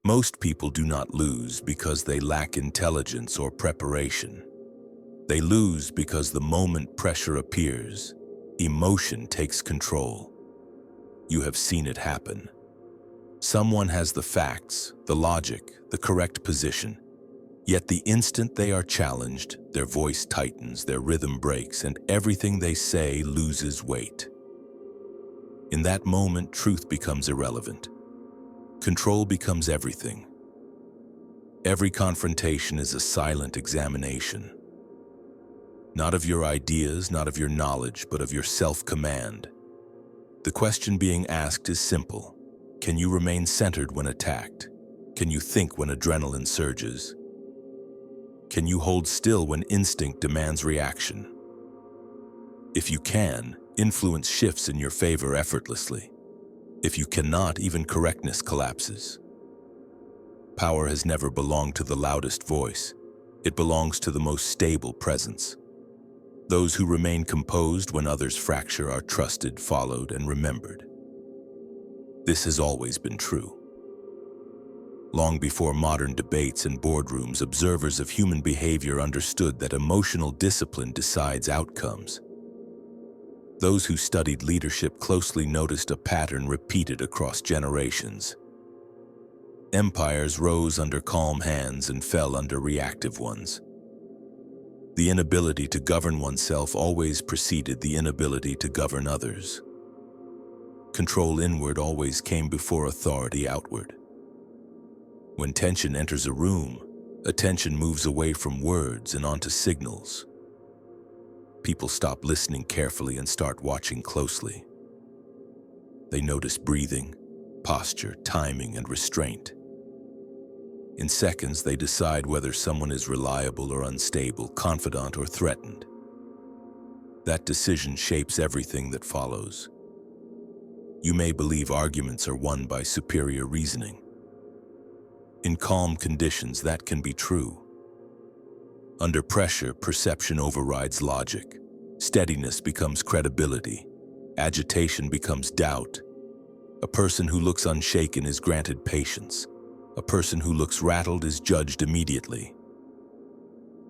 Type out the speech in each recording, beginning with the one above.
Most people do not lose because they lack intelligence or preparation. They lose because the moment pressure appears, emotion takes control. You have seen it happen. Someone has the facts, the logic, the correct position. Yet the instant they are challenged, their voice tightens, their rhythm breaks, and everything they say loses weight. In that moment, truth becomes irrelevant. Control becomes everything. Every confrontation is a silent examination. Not of your ideas, not of your knowledge, but of your self-command. The question being asked is simple. Can you remain centered when attacked? Can you think when adrenaline surges? Can you hold still when instinct demands reaction? If you can, influence shifts in your favor effortlessly. If you cannot, even correctness collapses. Power has never belonged to the loudest voice. It belongs to the most stable presence. Those who remain composed when others fracture are trusted, followed, and remembered. This has always been true. Long before modern debates and boardrooms, observers of human behavior understood that emotional discipline decides outcomes. Those who studied leadership closely noticed a pattern repeated across generations. Empires rose under calm hands and fell under reactive ones. The inability to govern oneself always preceded the inability to govern others. Control inward always came before authority outward. When tension enters a room, attention moves away from words and onto signals. People stop listening carefully and start watching closely. They notice breathing, posture, timing, and restraint. In seconds, they decide whether someone is reliable or unstable, confident or threatened. That decision shapes everything that follows. You may believe arguments are won by superior reasoning. In calm conditions, that can be true. Under pressure, perception overrides logic. Steadiness becomes credibility. Agitation becomes doubt. A person who looks unshaken is granted patience. A person who looks rattled is judged immediately.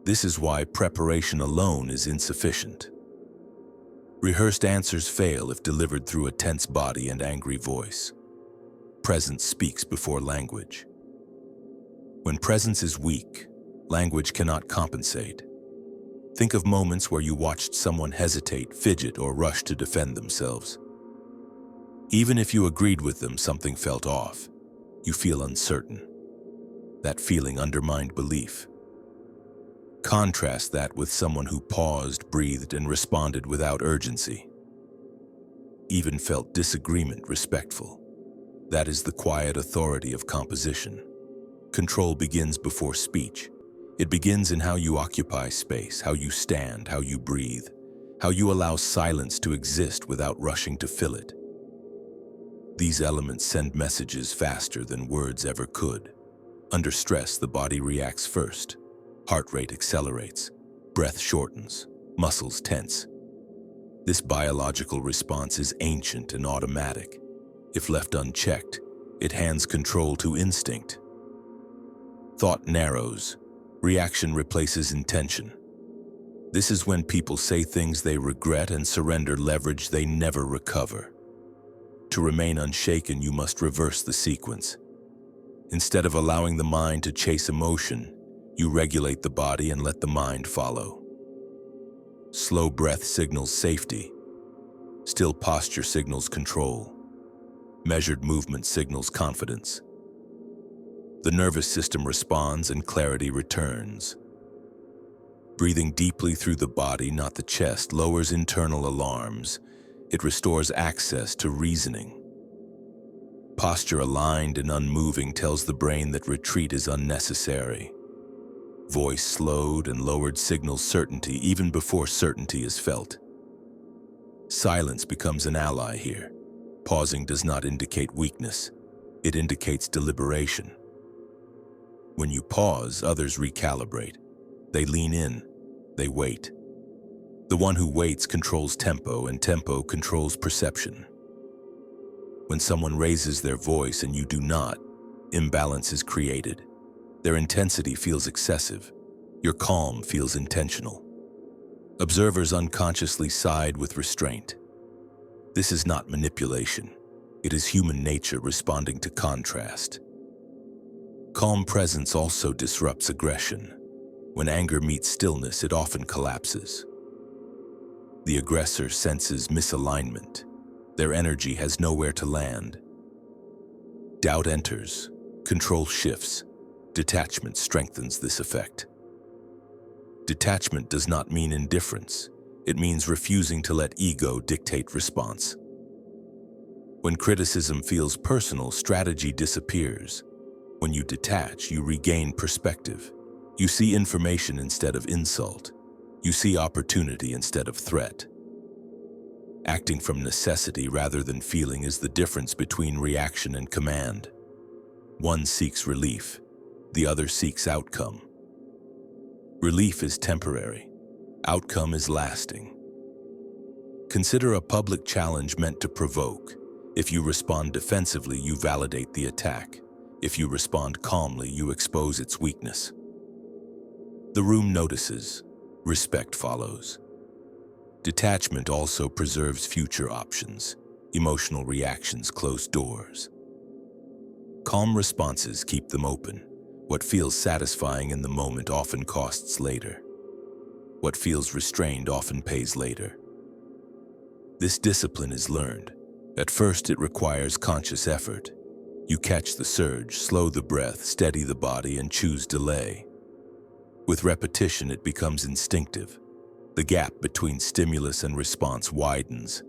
This is why preparation alone is insufficient. Rehearsed answers fail if delivered through a tense body and angry voice. Presence speaks before language. When presence is weak, language cannot compensate. Think of moments where you watched someone hesitate, fidget, or rush to defend themselves. Even if you agreed with them, something felt off. You feel uncertain. That feeling undermined belief. Contrast that with someone who paused, breathed, and responded without urgency. Even felt disagreement respectful. That is the quiet authority of composition. Control begins before speech. It begins in how you occupy space, how you stand, how you breathe, how you allow silence to exist without rushing to fill it. These elements send messages faster than words ever could. Under stress, the body reacts first. Heart rate accelerates, breath shortens, muscles tense. This biological response is ancient and automatic. If left unchecked, it hands control to instinct. Thought narrows. Reaction replaces intention. This is when people say things they regret and surrender leverage they never recover. To remain unshaken, you must reverse the sequence. Instead of allowing the mind to chase emotion, you regulate the body and let the mind follow. Slow breath signals safety. Still posture signals control. Measured movement signals confidence. The nervous system responds and clarity returns. Breathing deeply through the body, not the chest, lowers internal alarms. It restores access to reasoning. Posture aligned and unmoving tells the brain that retreat is unnecessary. Voice slowed and lowered signals certainty even before certainty is felt. Silence becomes an ally here. Pausing does not indicate weakness. It indicates deliberation. When you pause, others recalibrate. They lean in. They wait. The one who waits controls tempo, and tempo controls perception. When someone raises their voice and you do not, imbalance is created. Their intensity feels excessive. Your calm feels intentional. Observers unconsciously side with restraint. This is not manipulation. It is human nature responding to contrast. Calm presence also disrupts aggression. When anger meets stillness, it often collapses. The aggressor senses misalignment. Their energy has nowhere to land. Doubt enters. Control shifts. Detachment strengthens this effect. Detachment does not mean indifference. It means refusing to let ego dictate response. When criticism feels personal, strategy disappears. When you detach, you regain perspective. You see information instead of insult. You see opportunity instead of threat. Acting from necessity rather than feeling is the difference between reaction and command. One seeks relief. The other seeks outcome. Relief is temporary. Outcome is lasting. Consider a public challenge meant to provoke. If you respond defensively, you validate the attack. If you respond calmly, you expose its weakness. The room notices. Respect follows. Detachment also preserves future options. Emotional reactions close doors. Calm responses keep them open. What feels satisfying in the moment often costs later. What feels restrained often pays later. This discipline is learned. At first, it requires conscious effort. You catch the surge, slow the breath, steady the body, and choose delay. With repetition, it becomes instinctive. The gap between stimulus and response widens.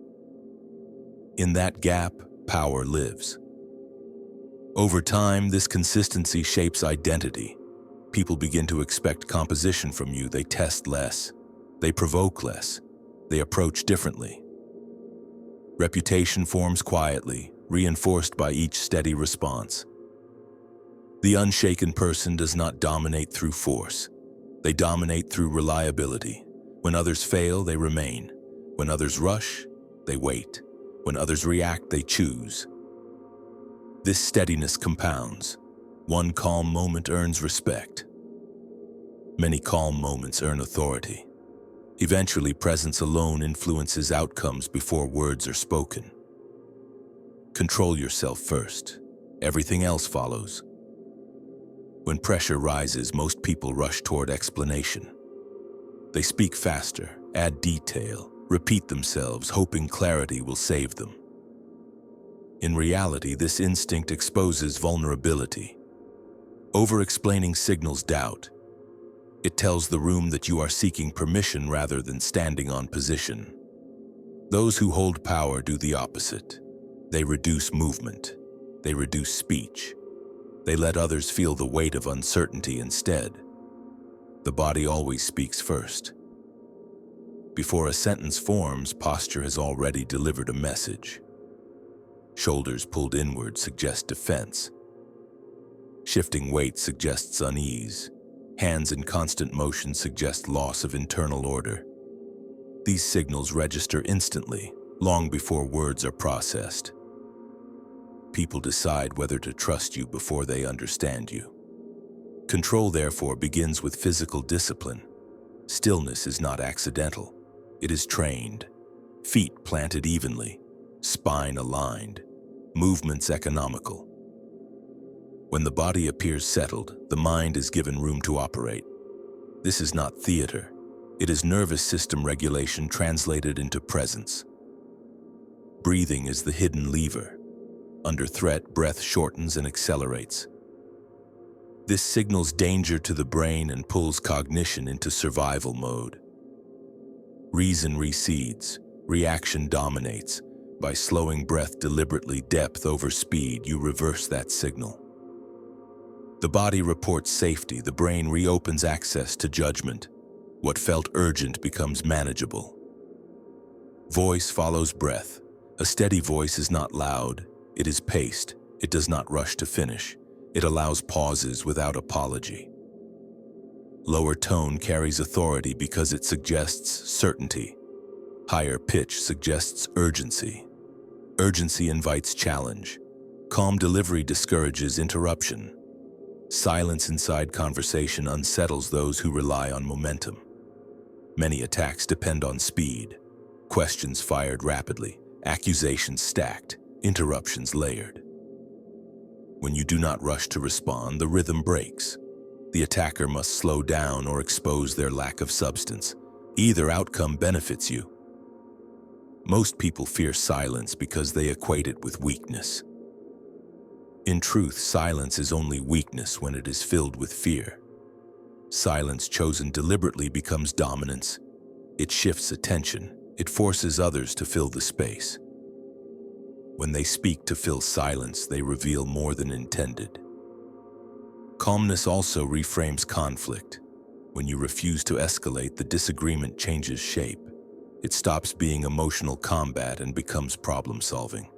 In that gap, power lives. Over time, this consistency shapes identity. People begin to expect composition from you. They test less. They provoke less. They approach differently. Reputation forms quietly, reinforced by each steady response. The unshaken person does not dominate through force. They dominate through reliability. When others fail, they remain. When others rush, they wait. When others react, they choose. This steadiness compounds. One calm moment earns respect. Many calm moments earn authority. Eventually, presence alone influences outcomes before words are spoken. Control yourself first. Everything else follows. When pressure rises, most people rush toward explanation. They speak faster, add detail, repeat themselves, hoping clarity will save them. In reality, this instinct exposes vulnerability. Over-explaining signals doubt. It tells the room that you are seeking permission rather than standing on position. Those who hold power do the opposite. They reduce movement. They reduce speech. They let others feel the weight of uncertainty instead. The body always speaks first. Before a sentence forms, posture has already delivered a message. Shoulders pulled inward suggest defense. Shifting weight suggests unease. Hands in constant motion suggest loss of internal order. These signals register instantly, long before words are processed. People decide whether to trust you before they understand you. Control, therefore, begins with physical discipline. Stillness is not accidental. It is trained. Feet planted evenly, spine aligned, movements economical. When the body appears settled, the mind is given room to operate. This is not theater. It is nervous system regulation translated into presence. Breathing is the hidden lever. Under threat, breath shortens and accelerates. This signals danger to the brain and pulls cognition into survival mode. Reason recedes, reaction dominates. By slowing breath deliberately, depth over speed, you reverse that signal. The body reports safety, the brain reopens access to judgment. What felt urgent becomes manageable. Voice follows breath. A steady voice is not loud, it is paced. It does not rush to finish. It allows pauses without apology. Lower tone carries authority because it suggests certainty. Higher pitch suggests urgency. Urgency invites challenge. Calm delivery discourages interruption. Silence inside conversation unsettles those who rely on momentum. Many attacks depend on speed. Questions fired rapidly, accusations stacked, interruptions layered. When you do not rush to respond, the rhythm breaks. The attacker must slow down or expose their lack of substance. Either outcome benefits you. Most people fear silence because they equate it with weakness. In truth, silence is only weakness when it is filled with fear. Silence chosen deliberately becomes dominance. It shifts attention. It forces others to fill the space. When they speak to fill silence, they reveal more than intended. Calmness also reframes conflict. When you refuse to escalate, the disagreement changes shape. It stops being emotional combat and becomes problem-solving.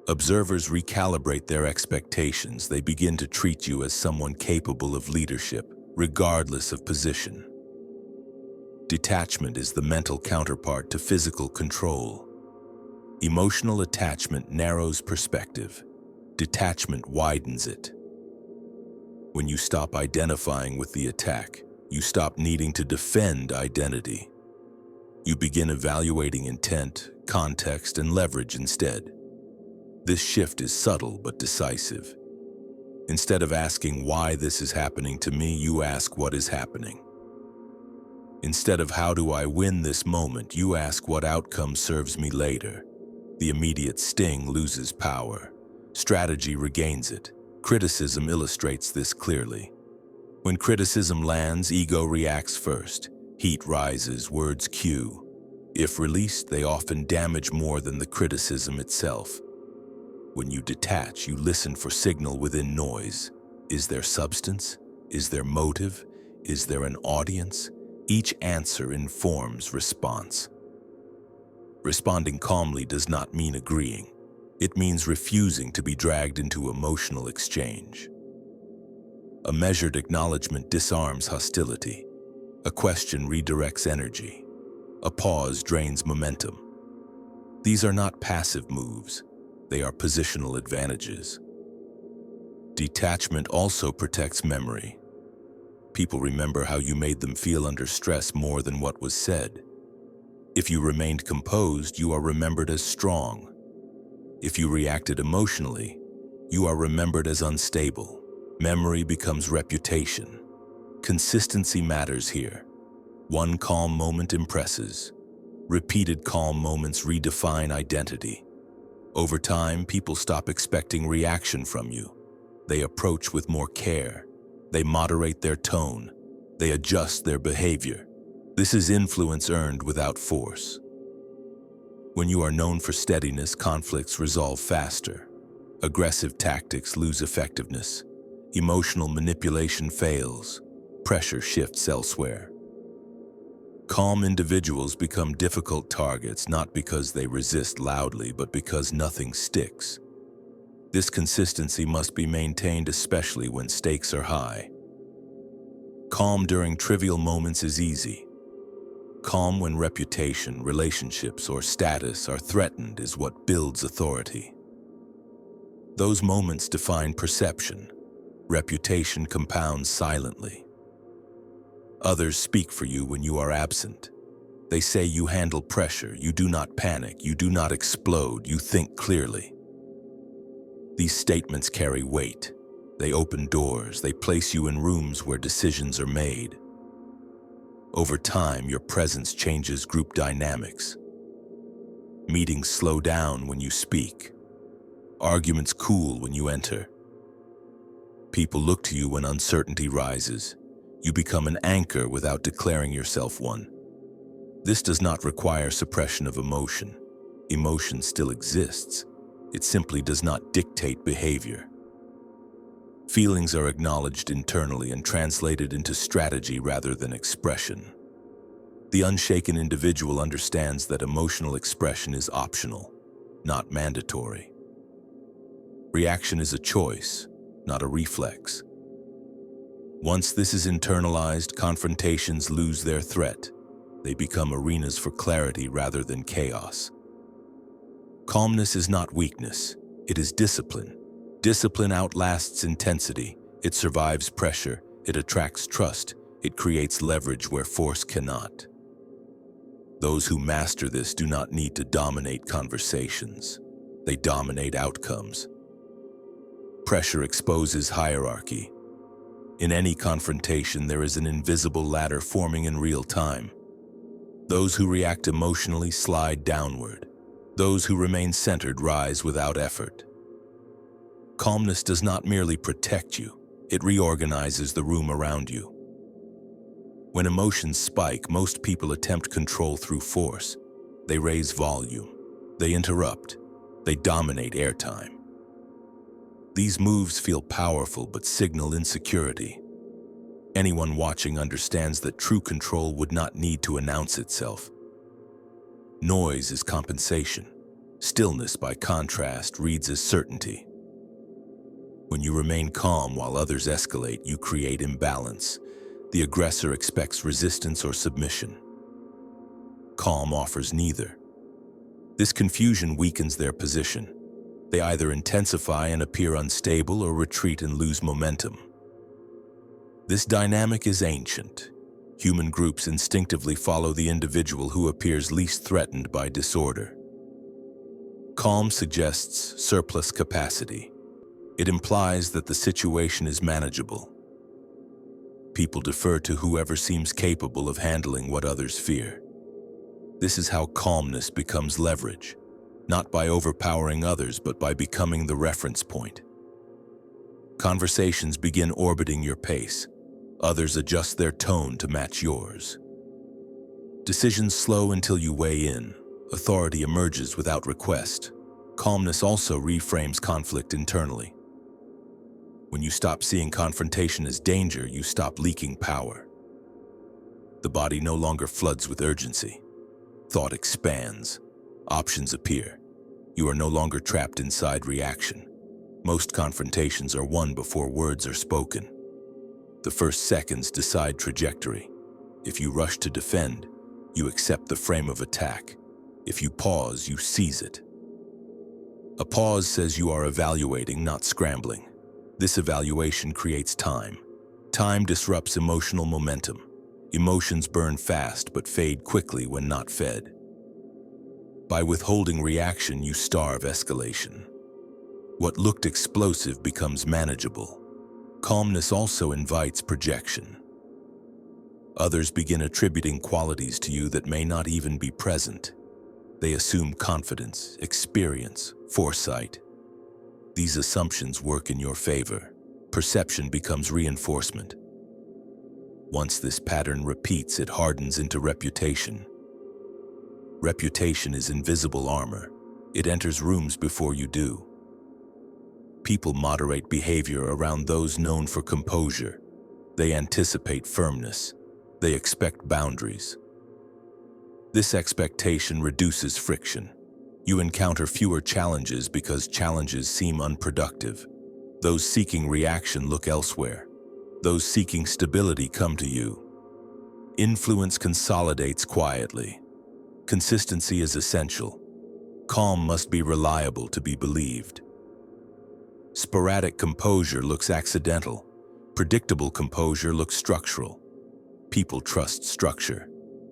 Observers recalibrate their expectations. They begin to treat you as someone capable of leadership, regardless of position. Detachment is the mental counterpart to physical control. Emotional attachment narrows perspective. Detachment widens it. When you stop identifying with the attack, you stop needing to defend identity. You begin evaluating intent, context, and leverage instead. This shift is subtle but decisive. Instead of asking why this is happening to me, you ask what is happening. Instead of how do I win this moment, you ask what outcome serves me later. The immediate sting loses power. Strategy regains it. Criticism illustrates this clearly. When criticism lands, ego reacts first. Heat rises, words cue. If released, they often damage more than the criticism itself. When you detach, you listen for signal within noise. Is there substance? Is there motive? Is there an audience? Each answer informs response. Responding calmly does not mean agreeing. It means refusing to be dragged into emotional exchange. A measured acknowledgement disarms hostility. A question redirects energy. A pause drains momentum. These are not passive moves. They are positional advantages. Detachment also protects memory. People remember how you made them feel under stress more than what was said. If you remained composed, you are remembered as strong. If you reacted emotionally, you are remembered as unstable. Memory becomes reputation. Consistency matters here. One calm moment impresses. Repeated calm moments redefine identity. Over time, people stop expecting reaction from you. They approach with more care. They moderate their tone. They adjust their behavior. This is influence earned without force. When you are known for steadiness, conflicts resolve faster. Aggressive tactics lose effectiveness. Emotional manipulation fails. Pressure shifts elsewhere. Calm individuals become difficult targets not because they resist loudly, but because nothing sticks. This consistency must be maintained, especially when stakes are high. Calm during trivial moments is easy. Calm when reputation, relationships, or status are threatened is what builds authority. Those moments define perception. Reputation compounds silently. Others speak for you when you are absent. They say you handle pressure, you do not panic, you do not explode, you think clearly. These statements carry weight. They open doors, they place you in rooms where decisions are made. Over time, your presence changes group dynamics. Meetings slow down when you speak. Arguments cool when you enter. People look to you when uncertainty rises. You become an anchor without declaring yourself one. This does not require suppression of emotion. Emotion still exists. It simply does not dictate behavior. Feelings are acknowledged internally and translated into strategy rather than expression. The unshaken individual understands that emotional expression is optional, not mandatory. Reaction is a choice, not a reflex. Once this is internalized, confrontations lose their threat. They become arenas for clarity rather than chaos. Calmness is not weakness. It is discipline. Discipline outlasts intensity. It survives pressure. It attracts trust. It creates leverage where force cannot. Those who master this do not need to dominate conversations. They dominate outcomes. Pressure exposes hierarchy. In any confrontation, there is an invisible ladder forming in real time. Those who react emotionally slide downward. Those who remain centered rise without effort. Calmness does not merely protect you, it reorganizes the room around you. When emotions spike, most people attempt control through force. They raise volume. They interrupt. They dominate airtime. These moves feel powerful but signal insecurity. Anyone watching understands that true control would not need to announce itself. Noise is compensation. Stillness, by contrast, reads as certainty. When you remain calm while others escalate, you create imbalance. The aggressor expects resistance or submission. Calm offers neither. This confusion weakens their position. They either intensify and appear unstable or retreat and lose momentum. This dynamic is ancient. Human groups instinctively follow the individual who appears least threatened by disorder. Calm suggests surplus capacity. It implies that the situation is manageable. People defer to whoever seems capable of handling what others fear. This is how calmness becomes leverage, not by overpowering others, but by becoming the reference point. Conversations begin orbiting your pace. Others adjust their tone to match yours. Decisions slow until you weigh in. Authority emerges without request. Calmness also reframes conflict internally. When you stop seeing confrontation as danger, you stop leaking power. The body no longer floods with urgency. Thought expands. Options appear. You are no longer trapped inside reaction. Most confrontations are won before words are spoken. The first seconds decide trajectory. If you rush to defend, you accept the frame of attack. If you pause, you seize it. A pause says you are evaluating, not scrambling. This evaluation creates time. Time disrupts emotional momentum. Emotions burn fast but fade quickly when not fed. By withholding reaction, you starve escalation. What looked explosive becomes manageable. Calmness also invites projection. Others begin attributing qualities to you that may not even be present. They assume confidence, experience, foresight. These assumptions work in your favor. Perception becomes reinforcement. Once this pattern repeats, it hardens into reputation. Reputation is invisible armor. It enters rooms before you do. People moderate behavior around those known for composure. They anticipate firmness. They expect boundaries. This expectation reduces friction. You encounter fewer challenges because challenges seem unproductive. Those seeking reaction look elsewhere. Those seeking stability come to you. Influence consolidates quietly. Consistency is essential. Calm must be reliable to be believed. Sporadic composure looks accidental. Predictable composure looks structural. People trust structure.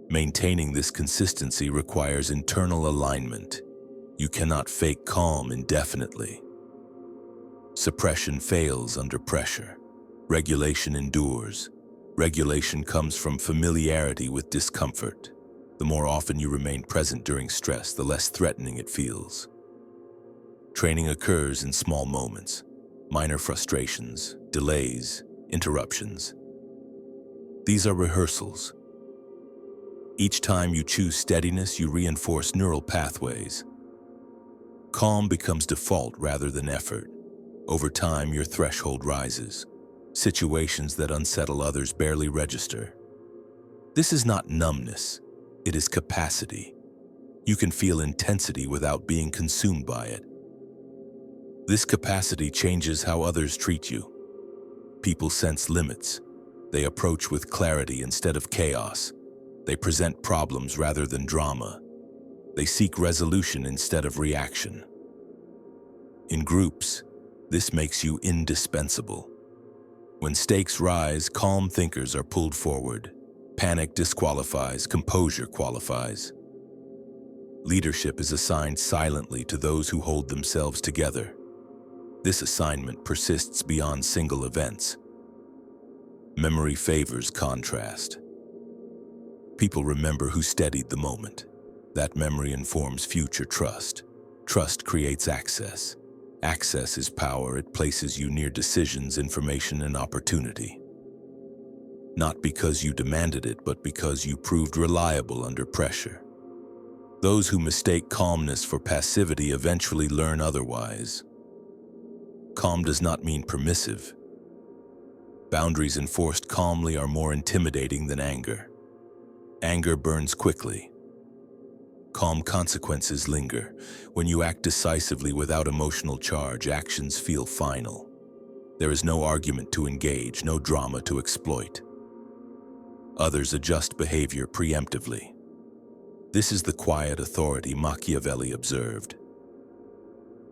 Maintaining this consistency requires internal alignment. You cannot fake calm indefinitely. Suppression fails under pressure. Regulation endures. Regulation comes from familiarity with discomfort. The more often you remain present during stress, the less threatening it feels. Training occurs in small moments, minor frustrations, delays, interruptions. These are rehearsals. Each time you choose steadiness, you reinforce neural pathways. Calm becomes default rather than effort. Over time, your threshold rises. Situations that unsettle others barely register. This is not numbness. It is capacity. You can feel intensity without being consumed by it. This capacity changes how others treat you. People sense limits. They approach with clarity instead of chaos. They present problems rather than drama. They seek resolution instead of reaction. In groups, this makes you indispensable. When stakes rise, calm thinkers are pulled forward. Panic disqualifies, composure qualifies. Leadership is assigned silently to those who hold themselves together. This assignment persists beyond single events. Memory favors contrast. People remember who steadied the moment. That memory informs future trust. Trust creates access. Access is power. It places you near decisions, information, and opportunity. Not because you demanded it, but because you proved reliable under pressure. Those who mistake calmness for passivity eventually learn otherwise. Calm does not mean permissive. Boundaries enforced calmly are more intimidating than anger. Anger burns quickly. Calm consequences linger. When you act decisively without emotional charge, actions feel final. There is no argument to engage, no drama to exploit. Others adjust behavior preemptively. This is the quiet authority Machiavelli observed.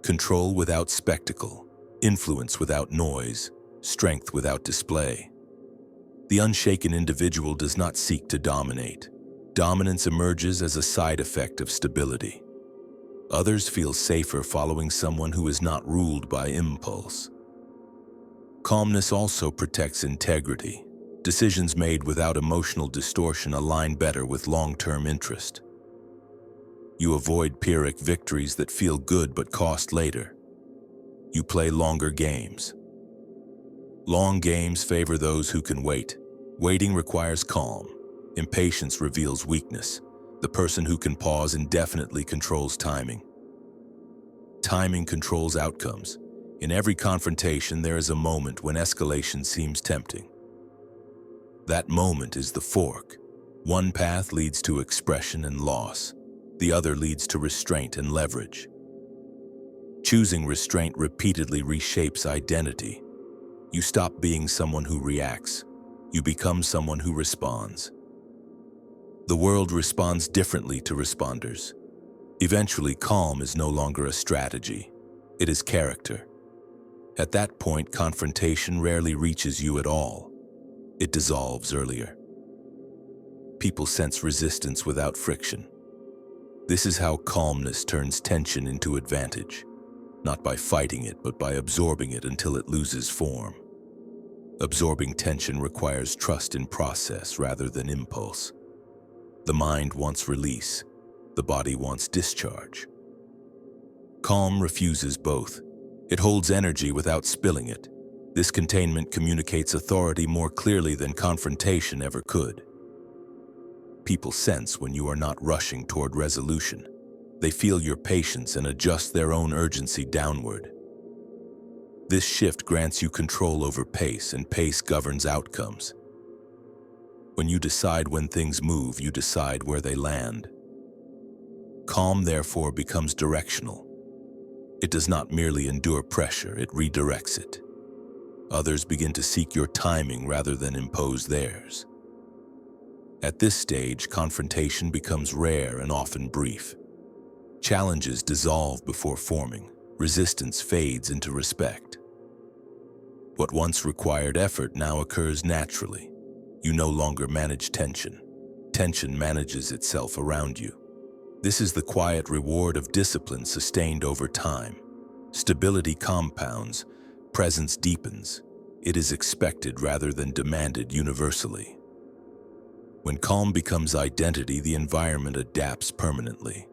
Control without spectacle, influence without noise, strength without display. The unshaken individual does not seek to dominate. Dominance emerges as a side effect of stability. Others feel safer following someone who is not ruled by impulse. Calmness also protects integrity. Decisions made without emotional distortion align better with long-term interest. You avoid Pyrrhic victories that feel good but cost later. You play longer games. Long games favor those who can wait. Waiting requires calm. Impatience reveals weakness. The person who can pause indefinitely controls timing. Timing controls outcomes. In every confrontation, there is a moment when escalation seems tempting. That moment is the fork. One path leads to expression and loss. The other leads to restraint and leverage. Choosing restraint repeatedly reshapes identity. You stop being someone who reacts. You become someone who responds. The world responds differently to responders. Eventually, calm is no longer a strategy. It is character. At that point, confrontation rarely reaches you at all. It dissolves earlier. People sense resistance without friction. This is how calmness turns tension into advantage. Not by fighting it, but by absorbing it until it loses form. Absorbing tension requires trust in process rather than impulse. The mind wants release. The body wants discharge. Calm refuses both. It holds energy without spilling it. This containment communicates authority more clearly than confrontation ever could. People sense when you are not rushing toward resolution. They feel your patience and adjust their own urgency downward. This shift grants you control over pace, and pace governs outcomes. When you decide when things move, you decide where they land. Calm, therefore, becomes directional. It does not merely endure pressure, it redirects it. Others begin to seek your timing rather than impose theirs. At this stage, confrontation becomes rare and often brief. Challenges dissolve before forming. Resistance fades into respect. What once required effort now occurs naturally. You no longer manage tension. Tension manages itself around you. This is the quiet reward of discipline sustained over time. Stability compounds, presence deepens. It is expected rather than demanded universally. When calm becomes identity, the environment adapts permanently.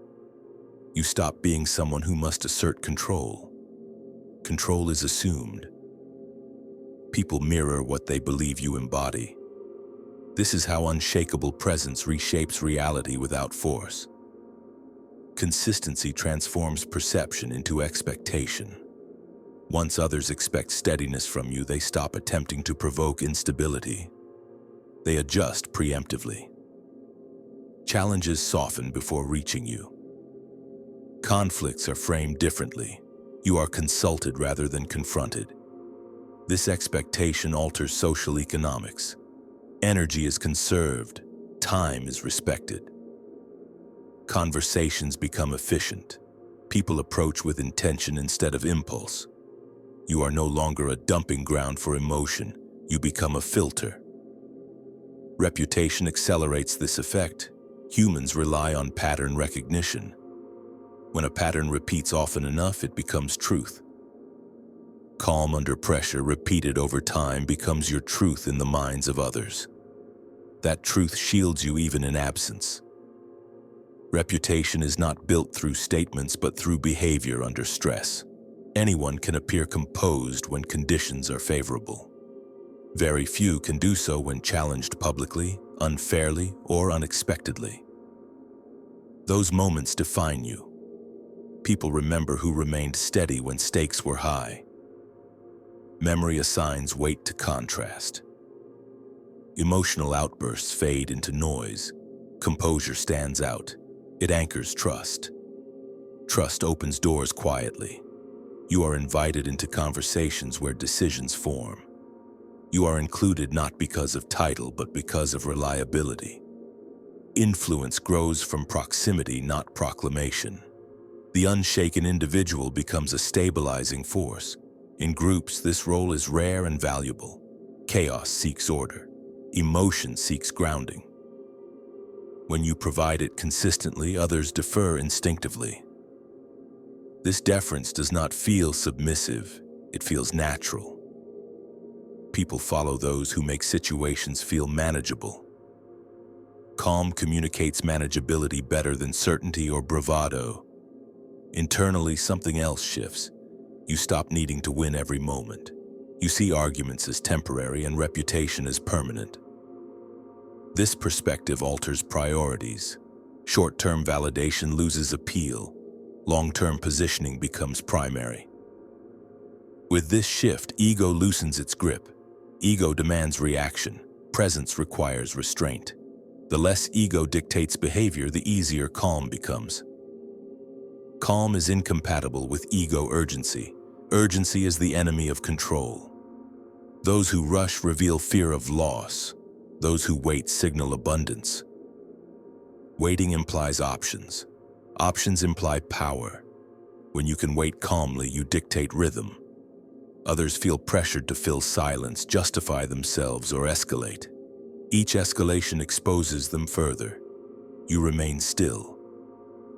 You stop being someone who must assert control. Control is assumed. People mirror what they believe you embody. This is how unshakable presence reshapes reality without force. Consistency transforms perception into expectation. Once others expect steadiness from you, they stop attempting to provoke instability. They adjust preemptively. Challenges soften before reaching you. Conflicts are framed differently. You are consulted rather than confronted. This expectation alters social economics. Energy is conserved. Time is respected. Conversations become efficient. People approach with intention instead of impulse. You are no longer a dumping ground for emotion. You become a filter. Reputation accelerates this effect. Humans rely on pattern recognition. When a pattern repeats often enough, it becomes truth. Calm under pressure, repeated over time, becomes your truth in the minds of others. That truth shields you even in absence. Reputation is not built through statements but through behavior under stress. Anyone can appear composed when conditions are favorable. Very few can do so when challenged publicly, unfairly, or unexpectedly. Those moments define you. People remember who remained steady when stakes were high. Memory assigns weight to contrast. Emotional outbursts fade into noise. Composure stands out. It anchors trust. Trust opens doors quietly. You are invited into conversations where decisions form. You are included not because of title, but because of reliability. Influence grows from proximity, not proclamation. The unshaken individual becomes a stabilizing force. In groups, this role is rare and valuable. Chaos seeks order. Emotion seeks grounding. When you provide it consistently, others defer instinctively. This deference does not feel submissive, it feels natural. People follow those who make situations feel manageable. Calm communicates manageability better than certainty or bravado. Internally, something else shifts. You stop needing to win every moment. You see arguments as temporary and reputation as permanent. This perspective alters priorities. Short-term validation loses appeal. Long-term positioning becomes primary. With this shift, ego loosens its grip. Ego demands reaction. Presence requires restraint. The less ego dictates behavior, the easier calm becomes. Calm is incompatible with ego urgency. Urgency is the enemy of control. Those who rush reveal fear of loss. Those who wait signal abundance. Waiting implies options. Options imply power. When you can wait calmly, you dictate rhythm. Others feel pressured to fill silence, justify themselves, or escalate. Each escalation exposes them further. You remain still.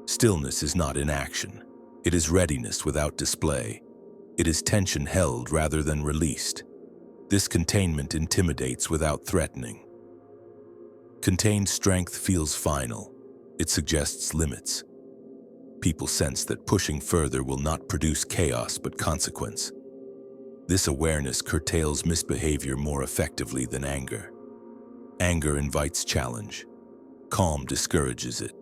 Stillness is not inaction. It is readiness without display. It is tension held rather than released. This containment intimidates without threatening. Contained strength feels final. It suggests limits. People sense that pushing further will not produce chaos but consequence. This awareness curtails misbehavior more effectively than anger. Anger invites challenge. Calm discourages it.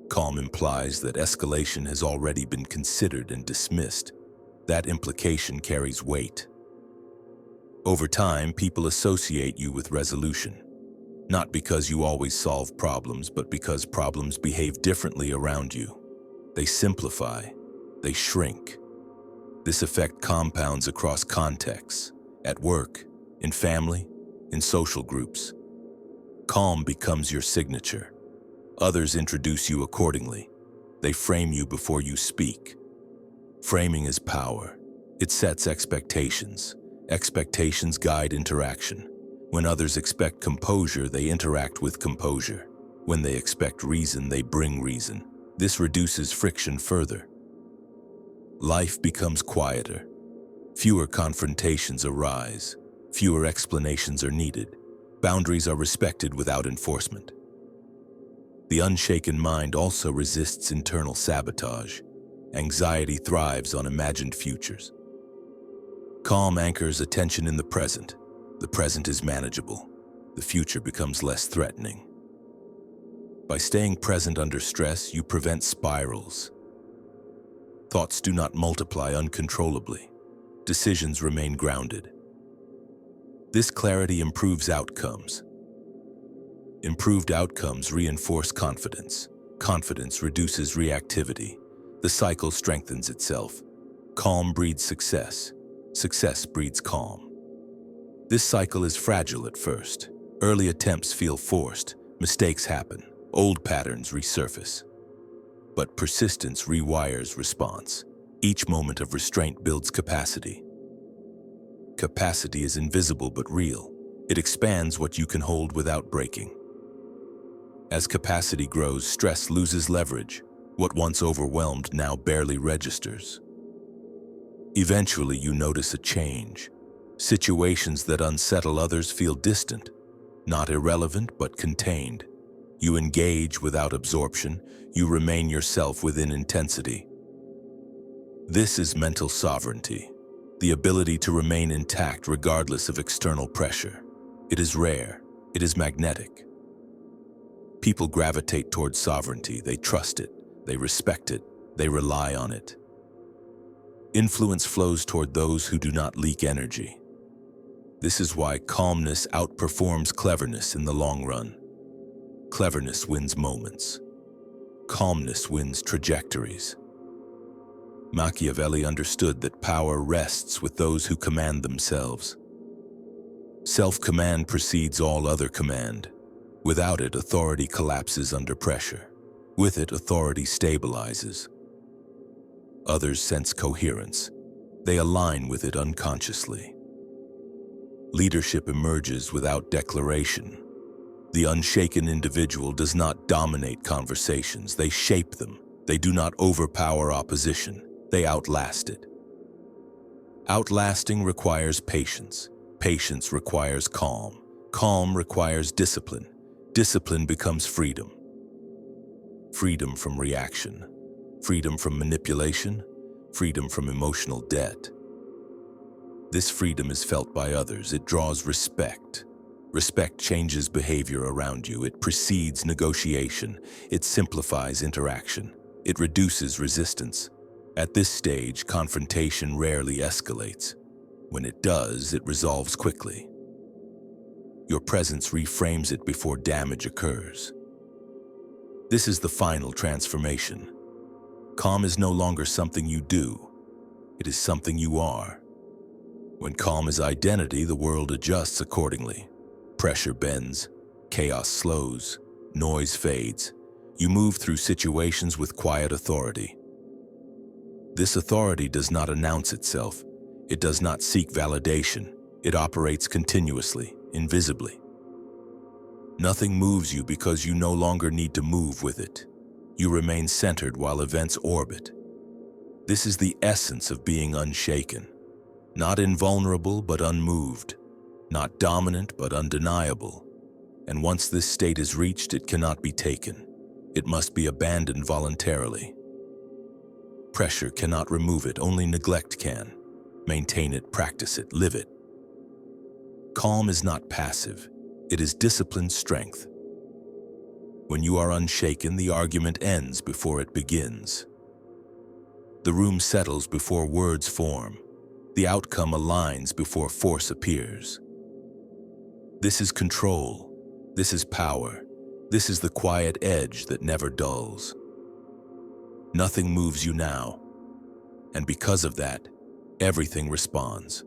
Calm implies that escalation has already been considered and dismissed. That implication carries weight. Over time, people associate you with resolution. Not because you always solve problems, but because problems behave differently around you. They simplify. They shrink. This effect compounds across contexts, at work, in family, in social groups. Calm becomes your signature. Others introduce you accordingly. They frame you before you speak. Framing is power. It sets expectations. Expectations guide interaction. When others expect composure, they interact with composure. When they expect reason, they bring reason. This reduces friction further. Life becomes quieter. Fewer confrontations arise. Fewer explanations are needed. Boundaries are respected without enforcement. The unshaken mind also resists internal sabotage. Anxiety thrives on imagined futures. Calm anchors attention in the present. The present is manageable. The future becomes less threatening. By staying present under stress, you prevent spirals. Thoughts do not multiply uncontrollably. Decisions remain grounded. This clarity improves outcomes. Improved outcomes reinforce confidence. Confidence reduces reactivity. The cycle strengthens itself. Calm breeds success. Success breeds calm. This cycle is fragile at first. Early attempts feel forced. Mistakes happen. Old patterns resurface. But persistence rewires response. Each moment of restraint builds capacity. Capacity is invisible but real. It expands what you can hold without breaking. As capacity grows, stress loses leverage. What once overwhelmed now barely registers. Eventually, you notice a change. Situations that unsettle others feel distant, not irrelevant but contained. You engage without absorption. You remain yourself within intensity. This is mental sovereignty, the ability to remain intact regardless of external pressure. It is rare. It is magnetic. People gravitate towards sovereignty. They trust it. They respect it. They rely on it. Influence flows toward those who do not leak energy. This is why calmness outperforms cleverness in the long run. Cleverness wins moments. Calmness wins trajectories. Machiavelli understood that power rests with those who command themselves. Self-command precedes all other command. Without it, authority collapses under pressure. With it, authority stabilizes. Others sense coherence. They align with it unconsciously. Leadership emerges without declaration. The unshaken individual does not dominate conversations. They shape them. They do not overpower opposition. They outlast it. Outlasting requires patience. Patience requires calm. Calm requires discipline. Discipline becomes freedom. Freedom from reaction. Freedom from manipulation. Freedom from emotional debt. This freedom is felt by others. It draws respect. Respect changes behavior around you. It precedes negotiation. It simplifies interaction. It reduces resistance. At this stage, confrontation rarely escalates. When it does, it resolves quickly. Your presence reframes it before damage occurs. This is the final transformation. Calm is no longer something you do. It is something you are. When calm is identity, the world adjusts accordingly. Pressure bends, chaos slows, noise fades. You move through situations with quiet authority. This authority does not announce itself. It does not seek validation. It operates continuously, invisibly. Nothing moves you because you no longer need to move with it. You remain centered while events orbit. This is the essence of being unshaken. Not invulnerable but unmoved. Not dominant but undeniable. And once this state is reached, it cannot be taken. It must be abandoned voluntarily. Pressure cannot remove it, only neglect can. Maintain it, practice it, live it. Calm is not passive. It is disciplined strength. When you are unshaken, the argument ends before it begins. The room settles before words form. The outcome aligns before force appears. This is control. This is power. This is the quiet edge that never dulls. Nothing moves you now. And because of that, everything responds.